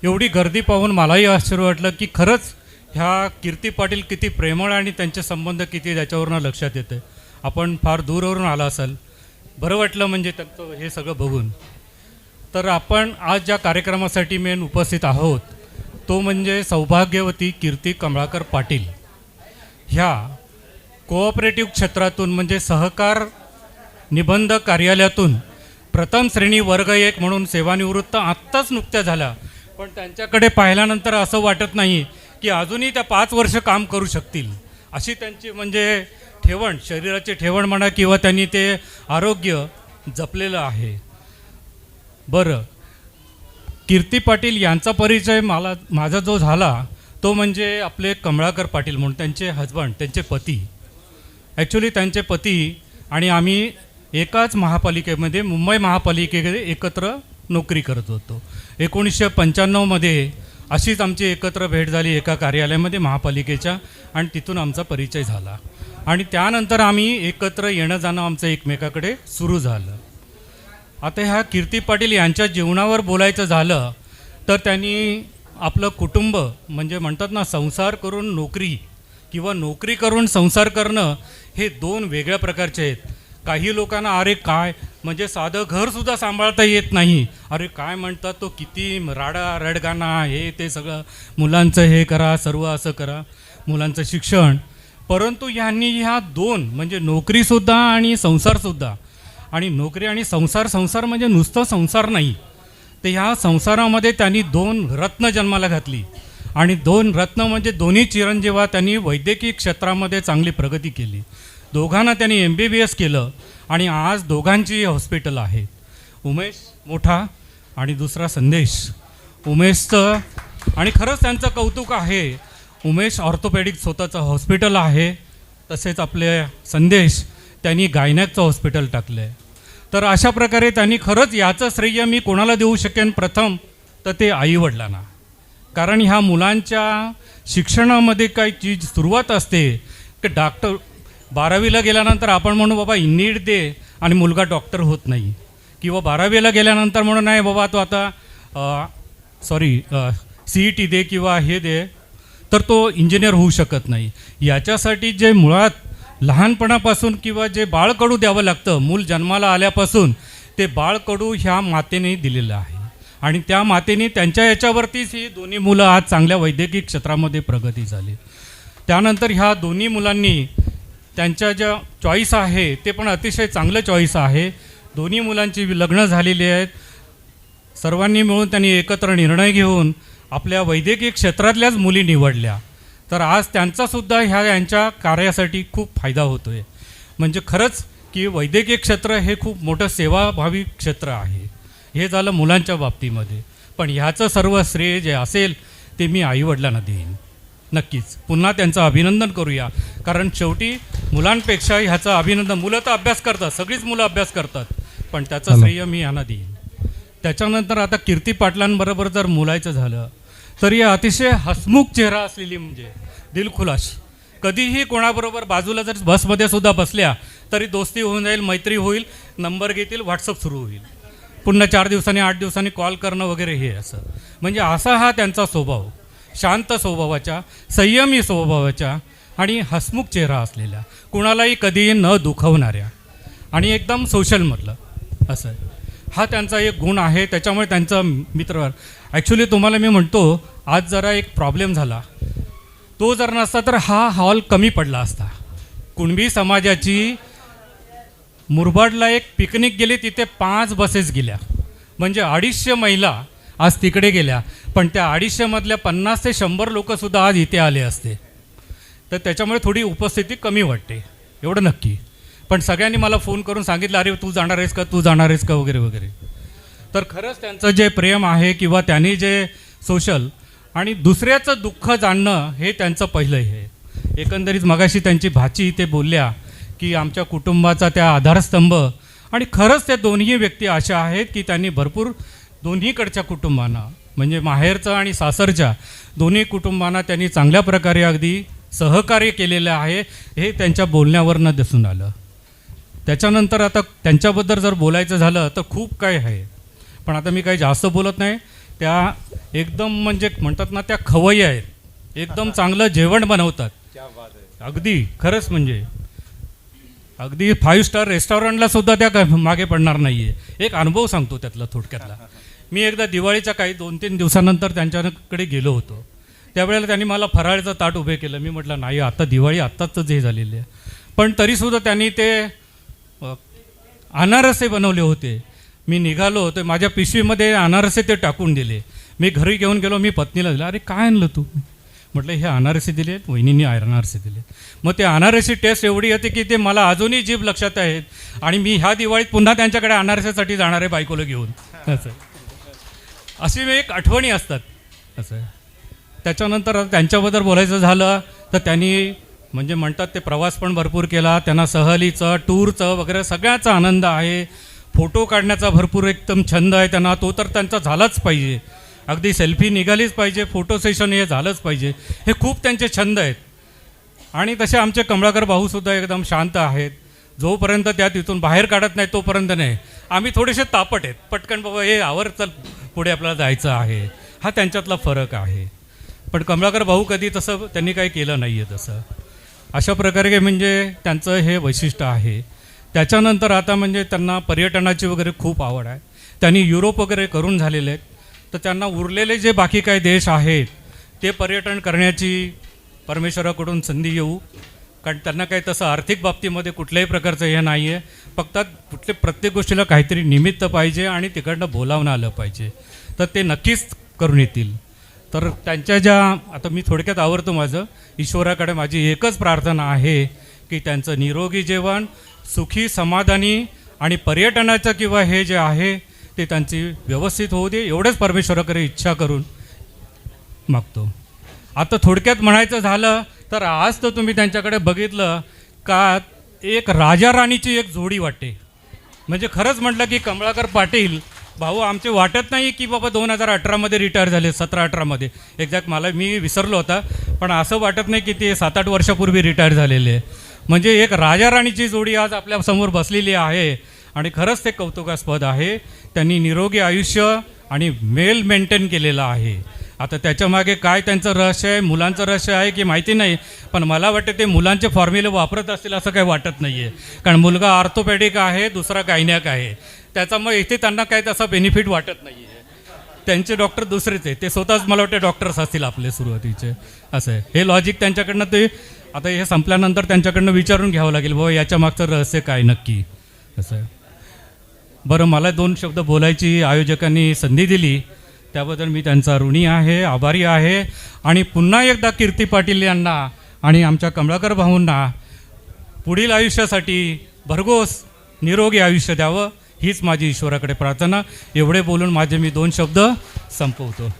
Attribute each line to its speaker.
Speaker 1: एवढी गर्दी पाहून मलाही आश्चर्य वाटलं की खरंच ह्या कीर्ती पाटील किती प्रेमळ आणि त्यांचे संबंध किती त्याच्यावरनं लक्षात येते. आपण फार दूरवरून आला असाल, बरं वाटलं म्हणजे त्यांचं हे सगळं बघून. तर आपण आज ज्या कार्यक्रमासाठी मेन उपस्थित आहोत तो म्हणजे सौभाग्यवती कीर्ती कमळाकर पाटील. ह्या कोऑपरेटिव्ह क्षेत्रातून म्हणजे सहकार निबंध कार्यालयातून प्रथम श्रेणी वर्ग 1 म्हणून सेवानिवृत्त आत्ताच नुकत्या झाल्या. पण त्यांच्याकडे पाहिल्यानंतर असं वाटत नाही की अजूनही त्या 5 वर्ष काम करू शकतील, अशी त्यांची म्हणजे ठेवण, शरीराची ठेवण म्हणा किंवा त्यांनी ते आरोग्य जपलेलं आहे. बरं, कीर्ती पाटील यांचा परिचय माझा जो झाला तो म्हणजे आपले कमळाकर पाटील म्हणून त्यांचे हजबंड, त्यांचे पती. ॲक्च्युली त्यांचे पती आणि आम्ही एकाच महापालिकेमध्ये, मुंबई महापालिकेमध्ये एकत्र नोकरी करत होतो. 1995मध्ये अशीच आमची एकत्र भेट झाली एका कार्यालयामध्ये महापालिकेच्या, आणि तिथून आमचा परिचय झाला. आणि त्यानंतर आम्ही एकत्र येणं जाणं आमचं एकमेकाकडे सुरू झालं. आता ह्या कीर्ती पाटील यांच्या जीवनावर बोलायचं झालं तर त्यांनी आपलं कुटुंब म्हणजे म्हणतात ना, संसार करून नोकरी किंवा नोकरी करून संसार करणं हे 2 वेगळ्या प्रकारचे आहेत. काही लोकांना अरे काय म्हणजे साधं घरसुद्धा सांभाळता येत नाही, अरे काय म्हणतात तो किती रडगाणा हे ते सगळं, मुलांचं हे करा, सर्व असं करा, मुलांचं शिक्षण. परंतु ह्यांनी ह्या 2 म्हणजे नोकरीसुद्धा आणि संसारसुद्धा, आणि नोकरी आणि संसार म्हणजे नुसतं संसार नाही, तर ह्या संसारामध्ये त्यांनी 2 रत्न जन्माला घातली. आणि 2 रत्न म्हणजे दोन्ही चिरंजीवा, त्यांनी वैद्यकीय क्षेत्रामध्ये चांगली प्रगती केली. दोघांना त्यांनी MBBS केलं आणि आज दोघांची हॉस्पिटल आहे. उमेश मोठा आणि दुसरा संदेश. उमेशचं आणि खरंच त्यांचं कौतुक आहे. उमेश ऑर्थोपेडिक स्वतःचं हॉस्पिटल आहे, तसेच आपले संदेश त्यांनी गायनॅकचं हॉस्पिटल टाकलं आहे. तर अशा प्रकारे त्यांनी खरंच याचं श्रेय मी कोणाला देऊ शकेन प्रथम तर ते आईवडिलांना. कारण ह्या मुलांच्या शिक्षणामध्ये काही चीज सुरुवात असते की डॉक्टर 12वीला गेल्यानंतर आपण म्हणू बाबा नीट दे आणि मुलगा डॉक्टर होत नाही, किंवा 12वीला गेल्यानंतर म्हणून नाही बाबा तो आता CET दे किंवा हे दे, तर तो इंजिनियर होऊ शकत नाही. याच्यासाठी जे मुळात लहानपणापासून किंवा जे बाळकडू द्यावं लागतं, मूल जन्माला आल्यापासून ते बाळकडू ह्या मातेने दिलेलं आहे. आणि त्या मातेने त्यांच्या याच्यावरतीच ही दोन्ही मुलं आज चांगल्या वैद्यकीय क्षेत्रामध्ये प्रगती झाली. त्यानंतर ह्या दोन्ही मुलांनी त्यांच्या ज्या चॉईस आहे ते पण अतिशय चांगलं चॉईस आहे. दोन्ही मुलांची लग्न झालेली आहेत. सर्वांनी मिळून त्यांनी एकत्र निर्णय घेऊन आपल्या वैद्यकीय क्षेत्रातल्याच मुली निवडल्या. तर आज त्यांचासुद्धा यांच्या कार्यासाठी खूप फायदा होतो आहे. म्हणजे खरंच की वैद्यकीय क्षेत्र हे खूप मोठं सेवाभावी क्षेत्र आहे. हे झालं मुलांच्या बाबतीमध्ये. पण ह्याचं सर्व श्रेय जे असेल ते मी आईवडिलांना देईन. नक्कीच पुन्हा त्यांचं अभिनंदन करूया, कारण शेवटी मुलांपेक्षा ह्याचं अभिनंदन, मुलं तर अभ्यास करतात, सगळीच मुलं अभ्यास करतात, पण त्याचं श्रेय मी यांना देईन. त्याच्यानंतर आता कीर्ती पाटलांबरोबर जर बोलायचं झालं तर ही अतिशय हसमुख चेहरा असलेली, म्हणजे दिलखुलास, कधीही कोणाबरोबर बाजूला जर बसमध्ये सुद्धा बसल्या तरी दोस्ती होऊन जाईल, मैत्री होईल, नंबर घेतील, व्हॉट्सअप सुरू होईल, पुन्हा 4 दिवसांनी 8 दिवसांनी कॉल करणं वगैरे हे असं. म्हणजे असा हा त्यांचा स्वभाव, शांत स्वभावाच्या, संयमी स्वभावाच्या आणि हसमुख चेहरा असलेल्या, कुणालाही कधीही न दुखवणाऱ्या आणि एकदम सोशलमधलं असं हा त्यांचा एक गुण आहे. त्याच्यामुळे त्यांचा मित्र. ॲक्च्युली तुम्हाला मी म्हणतो आज जरा एक प्रॉब्लेम झाला, तो जर नसता तर हा हॉल कमी पडला असता. कुणबी समाजाची मुरबाडला एक पिकनिक गेली, तिथे 5 बसेस गेल्या, म्हणजे 250 महिला आज तिकडे गेल्या. पण त्या 250मधल्या 50 ते 100 लोकंसुद्धा आज इथे आले असते. तर त्याच्यामुळे थोडी उपस्थिती कमी वाटते, एवढं नक्की. पण सगळ्यांनी मला फोन करून सांगितलं अरे तू जाणार आहेस का, तू जाणार आहेस का वगैरे वगैरे. तर खरंच त्यांचं जे प्रेम आहे किंवा त्यांनी जे सोशल आणि दुसऱ्याचं दुःख जाणणं हे त्यांचं पहिलं हे. एकंदरीत मगाशी त्यांची भाची इथे बोलल्या की आमच्या कुटुंबाचा त्या आधारस्तंभ, आणि खरंच त्या दोन्ही व्यक्ती अशा आहेत की त्यांनी भरपूर दोन्हीकडच्या कुटुंबांना म्हणजे माहेरचं आणि सासरच्या दोन्ही कुटुंबांना त्यांनी चांगल्या प्रकारे अगदी सहकार्य केलेलं आहे, हे त्यांच्या बोलण्यावरनं दिसून आलं. त्याच्यानंतर आता त्यांच्याबद्दल जर बोलायचं झालं तर खूप काय आहे, पण आता मी काही जास्त बोलत नाही. त्या एकदम म्हणजे म्हणतात ना त्या खवय्या आहेत, एकदम चांगलं जेवण बनवतात. अगदी खरंच म्हणजे अगदी 5 स्टार रेस्टॉरंटला सुद्धा त्या मागे पडणार नाही आहे. एक अनुभव सांगतो त्यातला थोडक्यातला. मी एकदा दिवाळीच्या काही 2-3 दिवसानंतर त्यांच्याकडे गेलो होतो. त्यावेळेला त्यांनी मला फराळचं ताट उभे केलं. मी म्हटलं नाही, आता दिवाळी आत्ताच हे झालेली आहे. पण तरीसुद्धा त्यांनी ते अनारसे बनवले होते. मी निघालो होतो, माझ्या पिशवीमध्ये अनारसे ते टाकून दिले. मी घरी घेऊन गेलो, मी पत्नीला दिलं. अरे काय आणलं तू? म्हटलं हे अनारसे दिले आहेत, वहिनींनी अनारसे दिले. मग ते अनारसी टेस्ट एवढी होती की ते मला अजूनही जीभ लक्षात आहेत. आणि मी ह्या दिवाळीत पुन्हा त्यांच्याकडे अनारसेसाठी जाणार आहे बायकोला घेऊन. असं अशी एक आठवणी असतात. असं त्याच्यानंतर त्यांच्याबद्दल बोलायचं झालं तर त्यांनी म्हणजे म्हणतात ते प्रवास पण भरपूर केला. त्यांना सहलीचं, टूरचं वगैरे सगळ्याचा आनंद आहे. फोटो काढण्याचा भरपूर एकदम छंद आहे त्यांना. तो तर त्यांचा झालाच पाहिजे. अगदी सेल्फी निघालीच पाहिजे, फोटो सेशन हे झालंच पाहिजे. हे खूप त्यांचे छंद आहेत. आणि तसे आमचे कमळाकर भाऊसुद्धा एकदम शांत आहेत. जोपर्यंत त्या तिथून बाहेर काढत नाही तोपर्यंत नाही. आम्ही थोडेसे तापट आहेत, पटकन बाबा हे आवर चल पुढे आपल्याला जायचं आहे. हा त्यांच्यातला फरक आहे. पण कमळाकर भाऊ कधी तसं त्यांनी काही केलं नाही आहे तसं. अशा प्रकारे म्हणजे त्यांचं हे वैशिष्ट्य आहे. त्याच्यानंतर आता म्हणजे त्यांना पर्यटनाची वगैरे खूप आवड आहे. त्यांनी युरोप वगैरे करून झालेले आहेत. तर त्यांना उरलेले जे बाकी काही देश आहेत ते पर्यटन करण्याची परमेश्वराकडून संधी येऊ. कारण त्यांना काही तसं आर्थिक बाबतीमध्ये कुठल्याही प्रकारचं हे नाही आहे. फक्त प्रत्येक गोष्टीला काहीतरी निमित्त पाहिजे आणि तिकडनं बोलावणं आलं पाहिजे, तर ते नक्कीच करून येतील. तर त्यांच्या ज्या आता मी थोडक्यात आवरतो माझं. ईश्वराकडे माझी एकच प्रार्थना आहे की त्यांचं निरोगी जीवन, सुखी समाधानी आणि पर्यटनाचं किंवा हे जे आहे ते त्यांची व्यवस्थित होऊ दे, एवढंच परमेश्वराकडे इच्छा करून मागतो. आता थोडक्यात म्हणायचं झालं तर आज तर तुम्ही त्यांच्याकडे बघितलं का एक राजा राणीची एक जोडी वाटते. म्हणजे खरंच म्हटलं की कमळाकर पाटील भाऊ आमचे वाटत नाही की बाबा 2018मध्ये रिटायर झाले, 17-18मध्ये एक्झॅक्ट मला मी विसरलो होता. पण असं वाटत नाही की ते 7-8 वर्षापूर्वी रिटायर झालेले. म्हणजे एक राजा राणीची जोडी आज आपल्यासमोर बसलेली आहे आणि खरंच ते कौतुकास्पद आहे. त्यांनी निरोगी आयुष्य आणि मेल मेंटेन केलेलं आहे. आता त्याच्यामागे काय त्यांचं रहस्य आहे, मुलांचं रहस्य आहे की माहिती नाही. पण मला वाटतं ते मुलांचे फॉर्म्युले वापरत असतील असं काही वाटत नाही आहे. कारण मुलगा ऑर्थोपेडिक आहे, दुसरा गायनॅक आहे. त्याच्यामुळे इथे त्यांना काय तसा बेनिफिट वाटत नाही आहे. त्यांचे डॉक्टर दुसरेच आहे. ते स्वतःच मला वाटते डॉक्टर्स असतील आपले सुरुवातीचे. असं आहे हे लॉजिक त्यांच्याकडनं. ते आता हे संपल्यानंतर त्यांच्याकडनं विचारून घ्यावं लागेल बाबा याच्या मागचं रहस्य काय नक्की. असं आहे. बरं, मला 2 शब्द बोलायची आयोजकांनी संधी दिली त्याबद्दल मी त्यांचा ऋणी आहे, आभारी आहे. आणि पुन्हा एकदा कीर्ती पाटील यांना आणि आमच्या कमळाकर भाऊंना पुढील आयुष्यासाठी भरघोस निरोगी आयुष्य द्यावं हीच माझी ईश्वराकडे प्रार्थना. एवढे बोलून माझे मी 2 शब्द संपवतो.